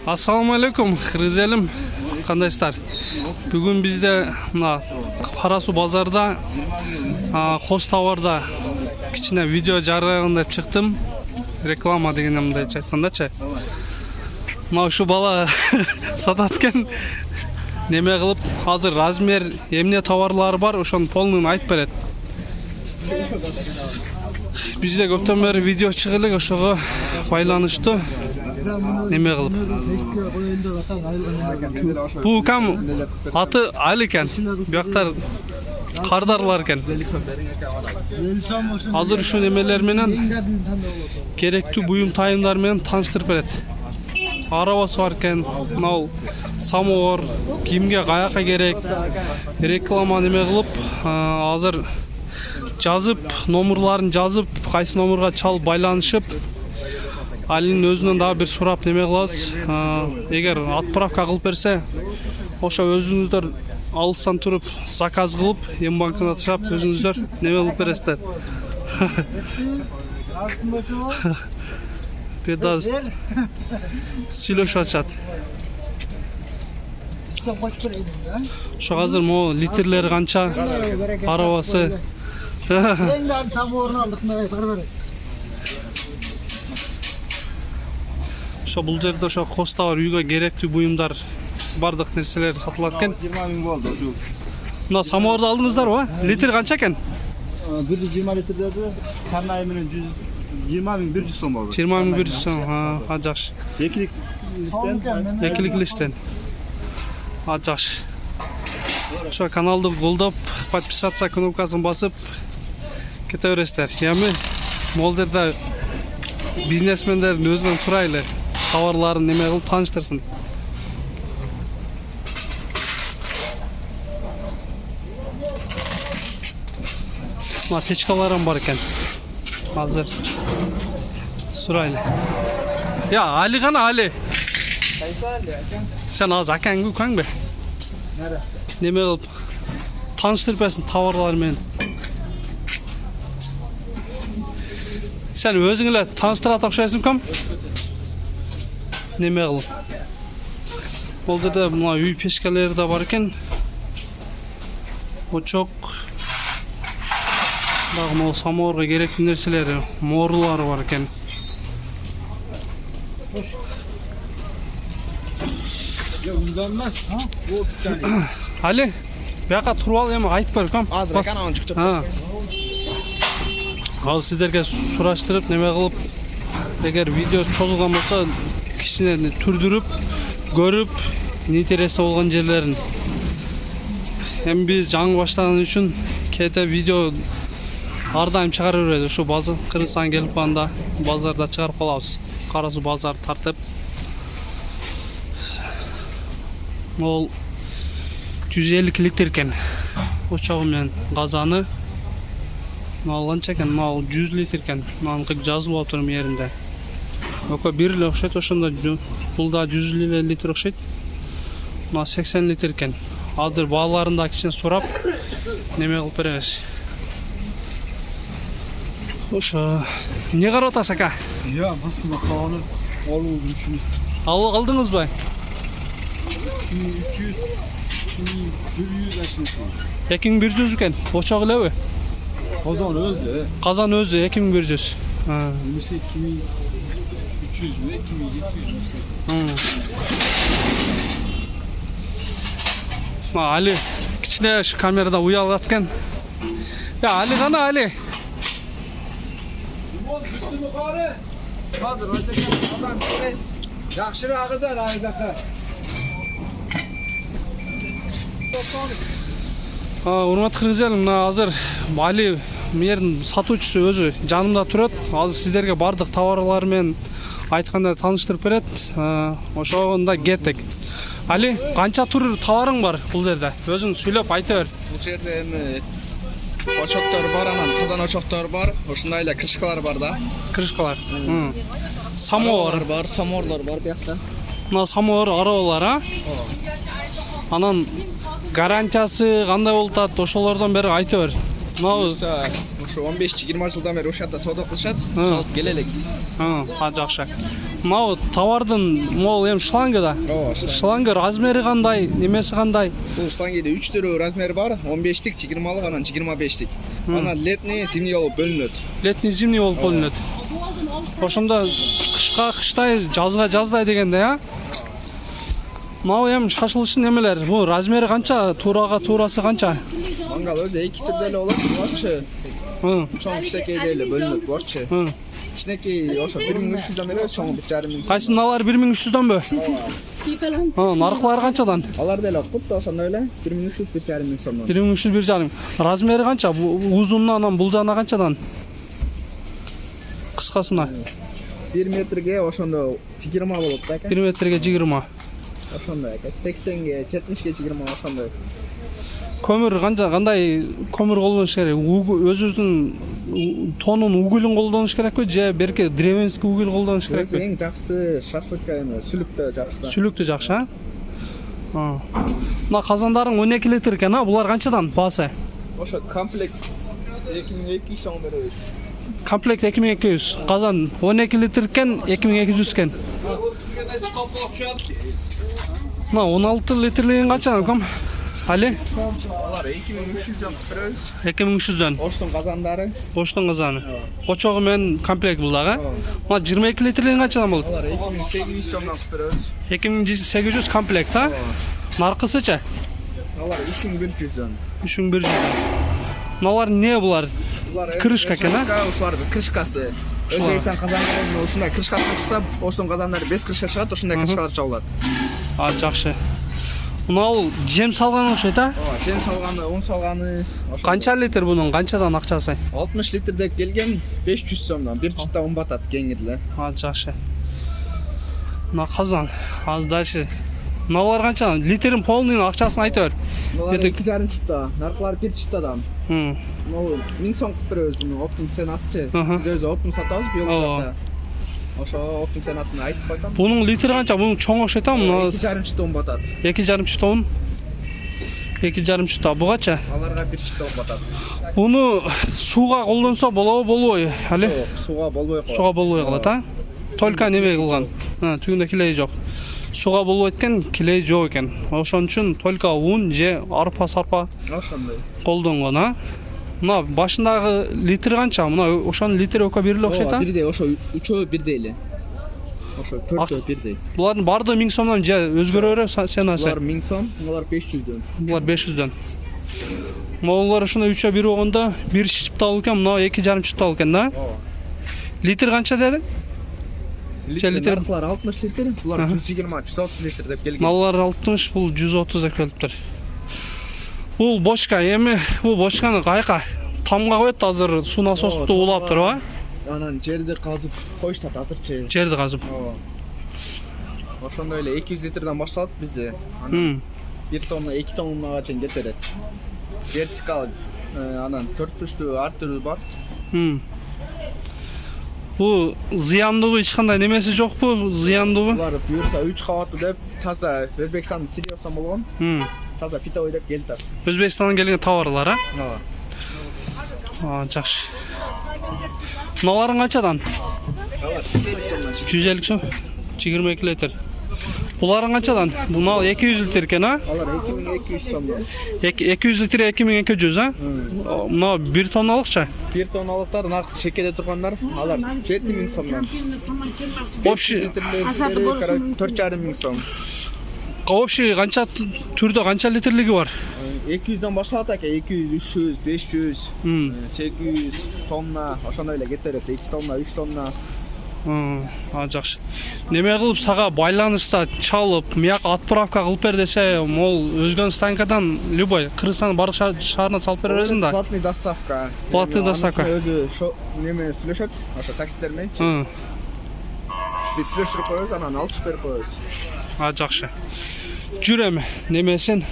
Assalamu alaikum, Хризелим, кандайсыздар? Бүгін бізде мына Қарасу базарда, қос тауарда кичине видео жарыягын деп чыктым. Реклама деген мындайча айткандачы. Мына ушу бала сатат экен. Неме кылып, азыр размер, эмне товарлары бар, ошонун полнун айтып берет. Бизде көптөн бери видео чыгып элек, ошого байланыштуу. Неме кылып. Бул кам аты Али экен. Бияктар кардарлар экен. Азыр ушу немелер менен керектүү буюм тайымдар менен тааныштырып берет. Арабасы бар экен, мынау самовар, кимге каяка керек, реклама неме кылып, азыр жазып, номерларын жазып, кайсы номерга чалып байланышып, Алинин өзүнөн дагы бир сурап неме кылабыз. Эгер отправка кылып берсе, ошо өзүңүздөр алыстан туруп заказ кылып, эм банкына ташап, өзүңүздөр неме кылып бересиздер. Бедаз сүйлөшүп атышат. Ошо азыр могу литрлери канча, арабасы. Эң самоорун алдык, мына бар. Ошо бул жерде ошо коста бар, үйгө керектүү буюмдар, бардык нерселер сатылат экен. 20 миң болду ушу. Мына самоорду алдыңыздарбы? Литр канча экен? 120 литрдеди. Канай менен 20.100 сом болду. 20.100 сом. Жакшы. Экилик листтен. Экилик листтен. Жакшы. Ошо каналды колдоп, подписаться кнопкасын басып кете бересиздер. Эми могул жерде бизнесмендердин өзүнөн сурайлы. Товарларын неме кылып тааныштырсын. Мына печкаларым бар экен. Азыр сурайлы. Я, Али гана Али. Кайсы Али экен? Сен азыр акаңбы, көңбү? Нара? Неме кылып тааныштырып берсин товарлар менен. Сен өзүң эле тааныштырат окшойсуң ком? Неме кылып. Бул жерде мына үй печкалери да бар экен. Очок. Дагы могу самоорго керектүү нерселери, моорулары бар экен. Али, бияка туруп ал, эми айтып бер ком. Азыр каналын чыктып. Ал сиздерге сураштырып, неме кылып, эгер видео чозулган болсо, кичине түрдүрүп, көрүп, интереси болгон жерлерин. Эми биз жаңы баштаган үчүн кете видео ар дайым чыгарып беребиз. Ушу базар Кыргызстан келип калганда базарда чыгарып калабыз. Карасу базар тартып. Ол 150 литр экен. Очогу менен газаны. Мына канча экен? Мына 100 литр экен. Мынаныкы жазылып атыр жеринде. Око бир эле окшойт, ошондо бул да 100 литр окшойт. Мына 80 литр экен. Азыр бааларын да кичине сурап неме кылып беребиз. Ошо эмне карап атасың ака? Я, басма каланы алуу үчүн. Алдыңызбы? 200 100 2100 экен. Очок элеби? Казан өзү. Казан өзү 2100. Немесе 2300 мө, 2700 мө. Али кичине шу камерада уялат экен. Я, Али гана Али. Азыр Казан келет. Жакшыраагыдан айдака. Урматтуу кыргыздар, мына азыр Али мердин сатуучусу өзү жанымда турат. Азыр сиздерге бардык товарлар менен айтканда тааныштырып берет. Ошондо кеттик. Али, канча тур товарың бар бул жерде? Өзүң сүйлөп айта бер. Бул жерде эми очоктор бар, анан казан очоктор бар, ошондой эле крышкалар бар да. Крышкалар. Самовар бар, самоорлор бар биякта. Мына самовар арабалар, Анан гарантиясы кандай болуп атат, ошолордон бери айта бер. Ошо 15-20 жылдан бери ушат да соода кылышат. Салып келелек. Жакшы. Мынау товардың мол эми шланга да. Ооба, Шланга размери кандай, немеси кандай? бул шлангеде 3 түрү размери бар. 15тик, 20лык, анан 25тик. Анан летний, зимний болуп бөлүнөт. Летний, зимний болуп бөлүнөт. Ошондо кышка кыштай, жазга жаздай дегенде, а? Мынау эми шашылыштын эмелер. Бул размери канча? Туурасы канча? Мангал өзү 2 түрдө эле болот. Болчу. Чоң кичинекей эле бөлүнөт, болчу. Кичинекей ошо 1300 эле, чоң 1,5 Кайсыналар 1300дөнбү? Наркылары канчадан? Алар деле кутта ошондой эле 1300, 1,5 сомдон. 1300, 1,5. Размери канча? Узунуна анан булжана канчадан? Кыскасына. 1 метрге ошондо 20 болот да экен. 1 метрге 20. Ошондой экен. 80ге, 70ге 20 ошондой. Көмүр кандай көмүр колдонуш керек? Өзүбүздүн тонун угүлүн колдонуш керекпи же берке древенский угүл колдонуш керекпи? Эң жакшы шашлыкка эми сүлүктө жакшы. Сүлүктү жакшы, а? Мына казандарың 12 литр экен, а? Булар канчадан баасы? Ошо комплект 2200 сом беребиз. Комплект 2200. Казан 12 литр экен, 2200 экен. Мына 16 литрлигин канчадан ком? Али? Алар 2300 сом беребиз. 2300дөн. Оштун казандары. Оштун казаны. Кочогу менен комплект бул дагы. Мына 22 литрлигин канчадан болот? Алар 2800 сомдон беребиз. 2800 комплект, а? Наркысыча? Алар 3100дөн. 3100. Мыналар не булар? Крышка экен, а? Ушулардын крышкасы. Өзбекстан казандары ушундай крышкасы чыкса, оштун казандары без крышка чыгат, ушундай крышкалар чабылат. Жакшы. Мынау жем салган окшойт, а? Ооба, жем салганы, un салганы. Канча литр бунун? Канчадан акчасы? 60 литр деп келген 500 сомдон. Бир чытта un батат кеңир эле. Жакшы. Мына казан. Аз дальше. Мыналар канчадан? Литрин полныйын акчасын айта бер. Мыналар 2,5 чытта, наркылар 1 чыттадан. Могу 1000 сом кылып беребиз муну, оптум ценасычы. Биз өзү оптум сатабыз биыл. Ошо оптум ценасын айтып койтам. Бунун литри канча? Бунун чоң окшойт, а? Мына 2,5 чытта un батат. 2,5 чытта un. 2,5 чытта. Бугача? Аларга 1 чытта un батат. Буну сууга колдонсо болобу, болбойбу? Али? Сууга болбой калат. Сууга болбой калат, а? Только неме кылган. Түгүндө килей жок. Сууга болбойт экен, килей жок экен. Ошон үчүн только un же арпа сарпа Ошондой. колдонгон, а? Мына башындагы литр канча? Мына ошонун литри экөө бир эле окшойт, а? Бирдей, ошо үчөө бирдей эле. Ошо төртөө бирдей. Булардын баардыгы 1000 сомдон же өзгөрө сенасы? Булар 1000 сом, булар 500дөн. Булар 500дөн. Могулар ушуна 3-ө 1 болгондо 1 чипта алып экен, мына 2,5 чипта алып экен, да? Ооба. Литр канча дедиң? Литр 60 литр, булар 120, 130 литр деп келген. Маллар 60, бул 130 деп келиптир. Бул бочка, эми бул бочканы кайка тамга коет, азыр суу насосту улап туруп, а? Анан жерди казып коюштат азырчы. Жерди казып. Ооба. Ошондой эле 200 литрден башталат бизде. Анан 1 тонна, 2 тоннага чейин кетет. Вертикал, анан 4 түштүү ар түрү бар. Бул зыяндыгы эч кандай немеси жокпу? Зыяндыгы? Булар буюрса 3 кабаттуу деп таза Өзбекстан Сириостан болгон. Таза питовый деп келди. Өзбекстандан келген товарлар, а? Ооба. Жакшы. Мыналарың канчадан? Алар 150 сомдон. 150 сом. 22 литр. Буларың канчадан? Мына 200 литр экен, а? Алар 2200 сомдон. 200 литр 2200, а? Мына 1 тонналыкча? 1 тонналыктар наркы чекеде тургандар, алар 7000 сомдон. Общий 4,5 сом. Общий канча түрдө канча литрлиги бар? 200дөн башталат экен, 200, 300, 500, 800 тонна, ошондой эле кетет, 2 тонна, 3 тонна. Жакшы. Неме кылып сага байланышса, чалып, мияк отправка кылып бер десе, мол өзгөн станкадан любой Кыргызстандын бардык шаарына салып бере бересиң да. Платный доставка. Платный доставка. Өзү неме сүйлөшөт, ошо таксистер менен. Биз сүйлөшүп коебуз, анан алып берип коебуз. Жакшы. Жүр эми, немесин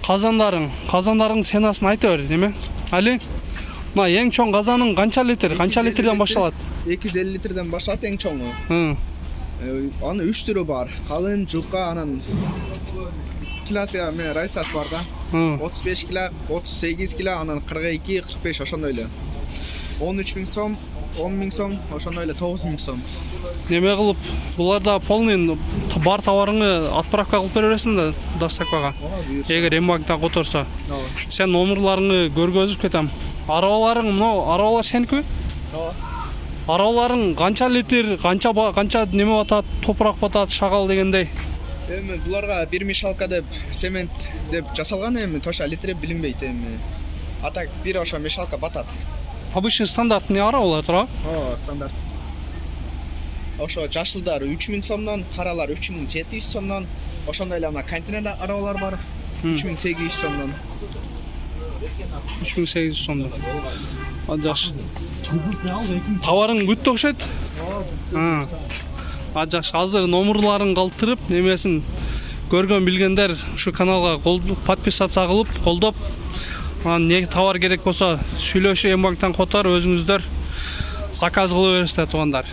казандарың сенасын айта бер, неме? Али? Мына эң чоң казаның канча литрден башталат? 250 литрден башталат эң чоңу. Аны 3 түрү бар. Калын, жука, анан килосы менен райсасы бар да. 35 кило, 38 кило, анан 42, 45 ошондой эле. 13 000 сом, 10 000 сом, ошондой эле 9 000 сом. Неме кылып, буларда полный бар товарыңы отправка кылып бере бересиң да доставкага. Эгер М-банктан которсо. Сен номерларыңы көргөзүп кетем. Арабаларың, мына арабалар сеники? Арабаларың канча литр, канча неме батат, топурак батат, шагал дегендей. Эми буларга 1 мешалка деп цемент деп жасалган, эми тоша литр билинбейт эми. А так бир ошо мешалка батат. Обычный стандартный арабалар тура? Стандарт. Ошо жашылдар 3 000 сомдон, каралар 3 700 сомдон, ошондой эле ана контейнер арабалар бар 3 800 сомдон. 3800 сомдон. Жакшы. Товарың бүттү окшойт? Жакшы. Азыр номерларын калтырып, немесин көргөн билгендер ушу каналга подписаться кылып, колдоп, не товар керек болсо сүйлөшүп М-банктан котор өзүңүздөр заказ кылып бересиздер туугандар.